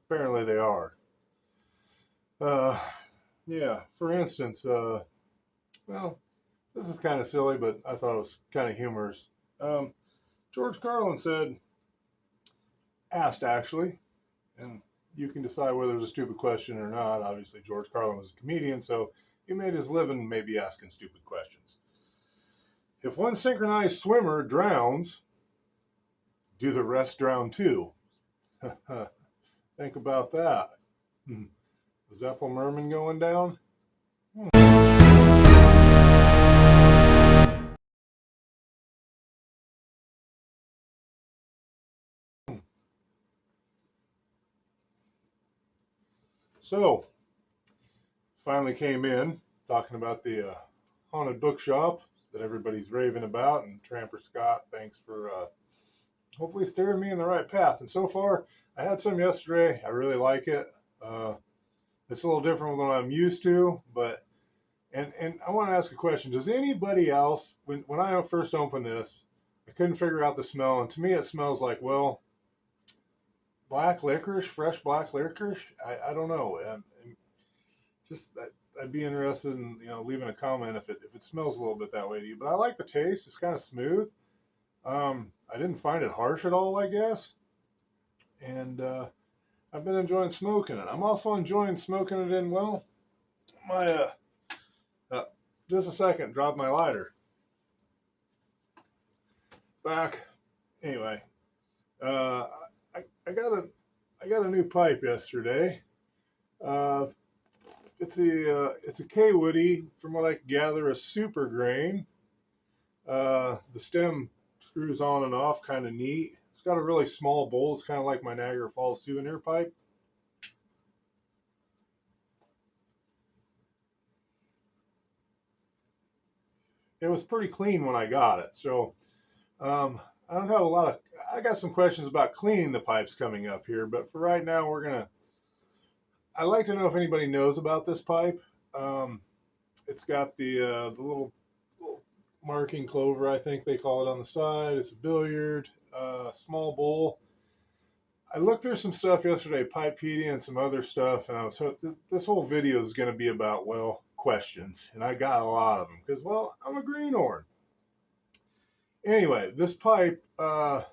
Apparently they are. Uh, yeah, for instance, well, this is kind of silly, but I thought it was kind of humorous. Um, George Carlin asked actually, and you can decide whether it was a stupid question or not. Obviously, George Carlin was a comedian, so he made his living maybe asking stupid questions. If one synchronized swimmer drowns, do the rest drown too? Think about that. Hmm. Is Ethel Merman going down? So, finally came in talking about the haunted bookshop that everybody's raving about, and Tramper Scott, thanks for hopefully steering me in the right path. And so far, I had some yesterday. I really like it. Uh, it's a little different than what I'm used to, but and I want to ask a question. Does anybody else, when I first opened this, I couldn't figure out the smell, and to me it smells like, well, black licorice, fresh black licorice. I don't know. And just I'd be interested in leaving a comment if it smells a little bit that way to you. But I like the taste. It's kind of smooth. I didn't find it harsh at all, I guess. And I've been enjoying smoking it. I'm also enjoying smoking it in, well, my uh, just a second, dropped my lighter back. Anyway, uh, I got a new pipe yesterday. Uh, it's a K Woody, from what I can gather, a super grain. The stem screws on and off, kind of neat. It's got a really small bowl. It's kind of like my Niagara Falls souvenir pipe. It was pretty clean when I got it, so I don't have a lot of. I got some questions about cleaning the pipes coming up here, but for right now, we're gonna. I'd like to know if anybody knows about this pipe. Um, it's got the little marking clover, I think they call it, on the side. It's a billiard, small bowl. I looked through some stuff yesterday, Pipepedia and some other stuff, and I was hoping this whole video is going to be about, well, questions, and I got a lot of them because, well, I'm a greenhorn. Anyway, this pipe, the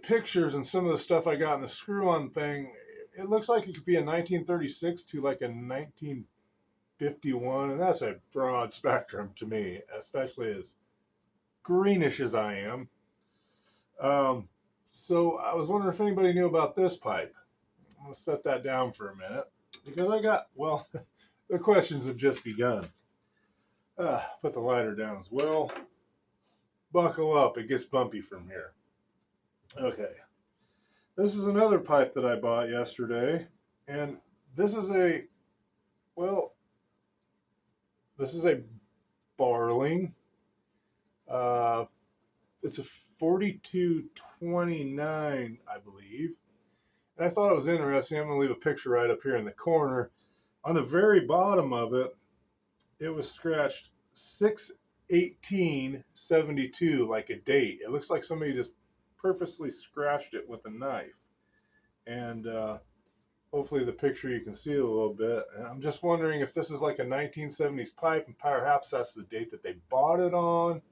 pictures and some of the stuff I got in the screw-on thing, it looks like it could be a 1936 to like a 1951, and that's a broad spectrum to me, especially as greenish as I am. Um, so I was wondering if anybody knew about this pipe. I'm going to set that down for a minute because I got, well, the questions have just begun. Put the lighter down as well. Buckle up, it gets bumpy from here. Okay. This is another pipe that I bought yesterday, and this is a, well, this is a Barling. Uh, it's a 4229, I believe. And I thought it was interesting. I'm going to leave a picture right up here in the corner. On the very bottom of it, it was scratched 6/18/72, like a date. It looks like somebody just purposely scratched it with a knife. And hopefully the picture you can see it a little bit. And I'm just wondering if this is like a 1970s pipe, and perhaps that's the date that they bought it on.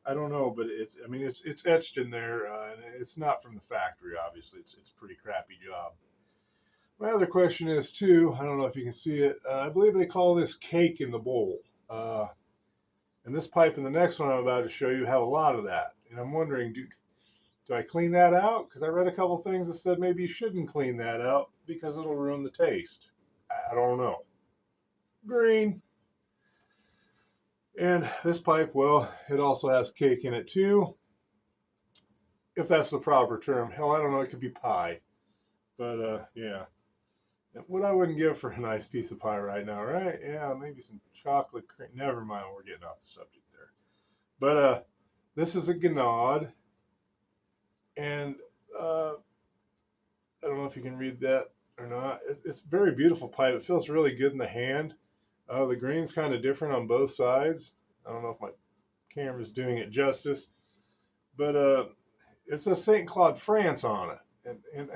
I don't know, but it's etched in there, and it's not from the factory. Obviously, it's a pretty crappy job. My other question is too. I don't know if you can see it. I believe they call this cake in the bowl. Uh, and this pipe and the next one I'm about to show you have a lot of that. And I'm wondering, do I clean that out? Because I read a couple things that said maybe you shouldn't clean that out because it'll ruin the taste. I don't know. Green. And this pipe, well, it also has cake in it too, if that's the proper term. Hell, I don't know. It could be pie. But yeah. What I wouldn't give for a nice piece of pie right now, right? Yeah, maybe some chocolate cream. Never mind, we're getting off the subject there. But this is a Gnod, and I don't know if you can read that or not. It's a very beautiful pipe. It feels really good in the hand. The green's kind of different on both sides. I don't know if my camera's doing it justice, but it says St. Claude, France on it, and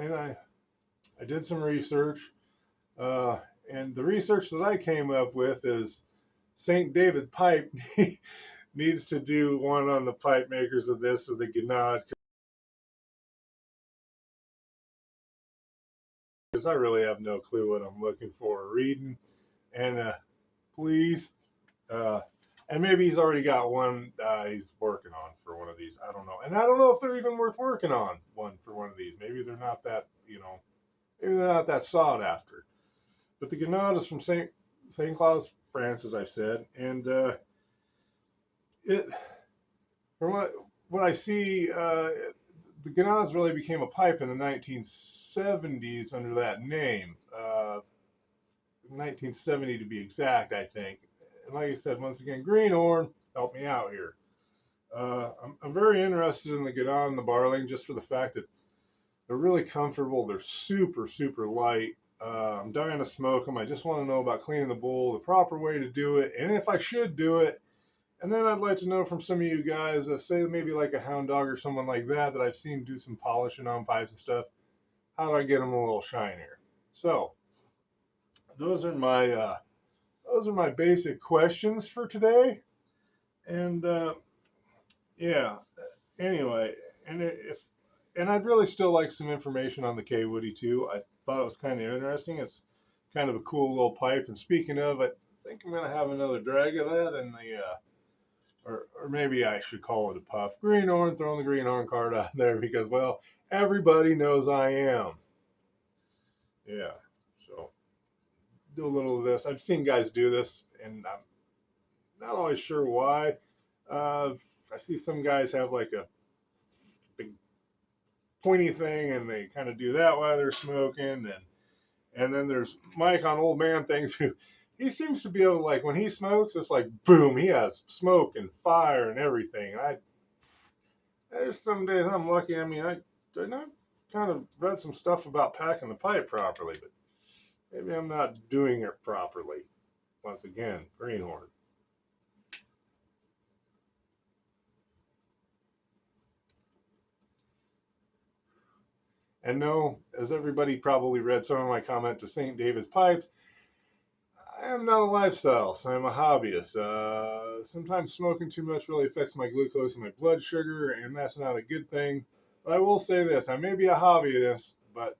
I did some research, and the research that I came up with is St. David Pipe needs to do one on the pipe makers of this of the Gnad, because I really have no clue what I'm looking for or reading. And please, uh, and maybe he's already got one he's working on for one of these. I don't know, and I don't know if they're even worth working on one for one of these. Maybe they're not that, maybe they're not that sought after. But the Gnad is from Saint Cloud, France, as I've said, and it from what I see, the Gnaz really became a pipe in the 1970s under that name. 1970 to be exact, I think. And like I said, once again, Greenhorn, help me out here. I'm very interested in the Gnad and the Barling just for the fact that they're really comfortable. They're super, super light. I'm dying to smoke them. I just want to know about cleaning the bowl, the proper way to do it, and if I should do it. And then I'd like to know from some of you guys, say maybe like a Hound Dog or someone like that I've seen do some polishing on pipes and stuff. How do I get them a little shinier? So those are my basic questions for today. And yeah. Anyway, and I'd really still like some information on the K Woody too. I thought it was kind of interesting. It's kind of a cool little pipe. And speaking of, I think I'm gonna have another drag of that in the. Or maybe I should call it a puff. Greenhorn, throwing the Greenhorn card out there because, well, everybody knows I am. Yeah, so do a little of this. I've seen guys do this, and I'm not always sure why. I see some guys have like a big pointy thing, and they kind of do that while they're smoking, and then there's Mike on Old Man Things who he seems to be able to, like, when he smokes, it's like boom, he has smoke and fire and everything. There's some days I'm lucky. I mean, I've kind of read some stuff about packing the pipe properly, but maybe I'm not doing it properly. Once again, Greenhorn. And no, as everybody probably read some of my comment to St. David's Pipes, I am not a lifestyle, so I'm a hobbyist. Sometimes smoking too much really affects my glucose and my blood sugar, and that's not a good thing. But I will say this, I may be a hobbyist, but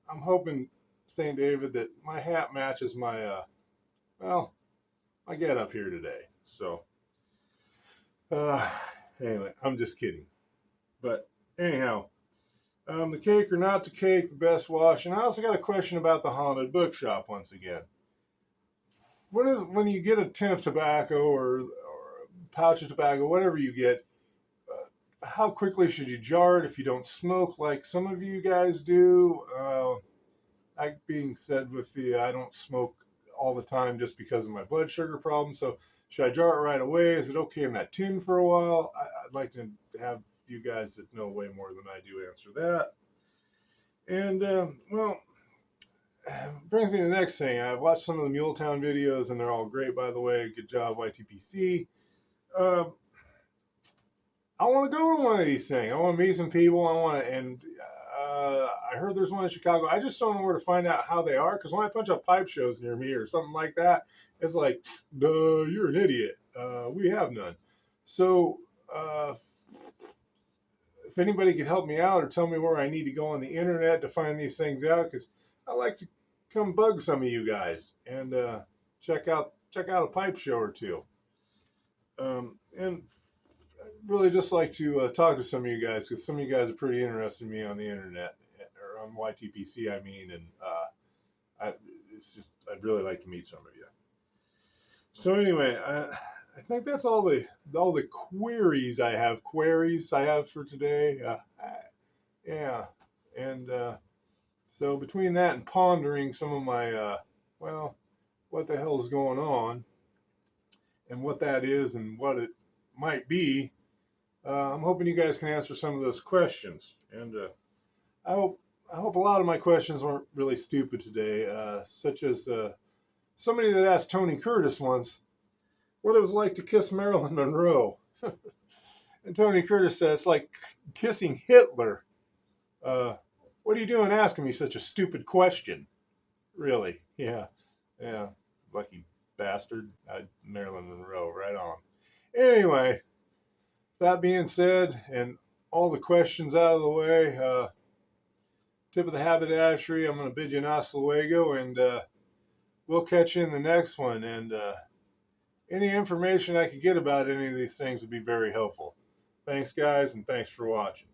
I'm hoping, St. David, that my hat matches my, my get up here today. So, uh, anyway, I'm just kidding. But anyhow, the cake or not the cake, the best wash. And I also got a question about the haunted bookshop once again. When you get a tin of tobacco or a pouch of tobacco, whatever you get, how quickly should you jar it if you don't smoke like some of you guys do? That being said, I don't smoke all the time just because of my blood sugar problem. So should I jar it right away? Is it okay in that tin for a while? I'd like to have you guys that know way more than I do answer that. And brings me to the next thing. I've watched some of the Muletown videos, and they're all great, by the way. Good job, YTPC. I want to go to one of these things. I want to meet some people. I heard there's one in Chicago. I just don't know where to find out how they are, because when I punch up pipe shows near me or something like that, it's like, duh, you're an idiot. We have none. So if anybody could help me out or tell me where I need to go on the internet to find these things out, because I like to come bug some of you guys and check out a pipe show or two. And I'd really just like to talk to some of you guys, because some of you guys are pretty interested in me on the internet, or on YTPC, I mean, and I'd really like to meet some of you. So anyway, I think that's all the queries I have for today. Yeah, and so between that and pondering some of my what the hell's going on, and what that is, and what it might be, I'm hoping you guys can answer some of those questions. And I hope a lot of my questions weren't really stupid today, such as somebody that asked Tony Curtis once what it was like to kiss Marilyn Monroe. And Tony Curtis said it's like kissing Hitler. What What are you doing asking me such a stupid question? Really? Yeah. Yeah. Lucky bastard. Marilyn Monroe, right on. Anyway, that being said, and all the questions out of the way, tip of the haberdashery, I'm going to bid you an hasta luego, and we'll catch you in the next one. And any information I could get about any of these things would be very helpful. Thanks, guys, and thanks for watching.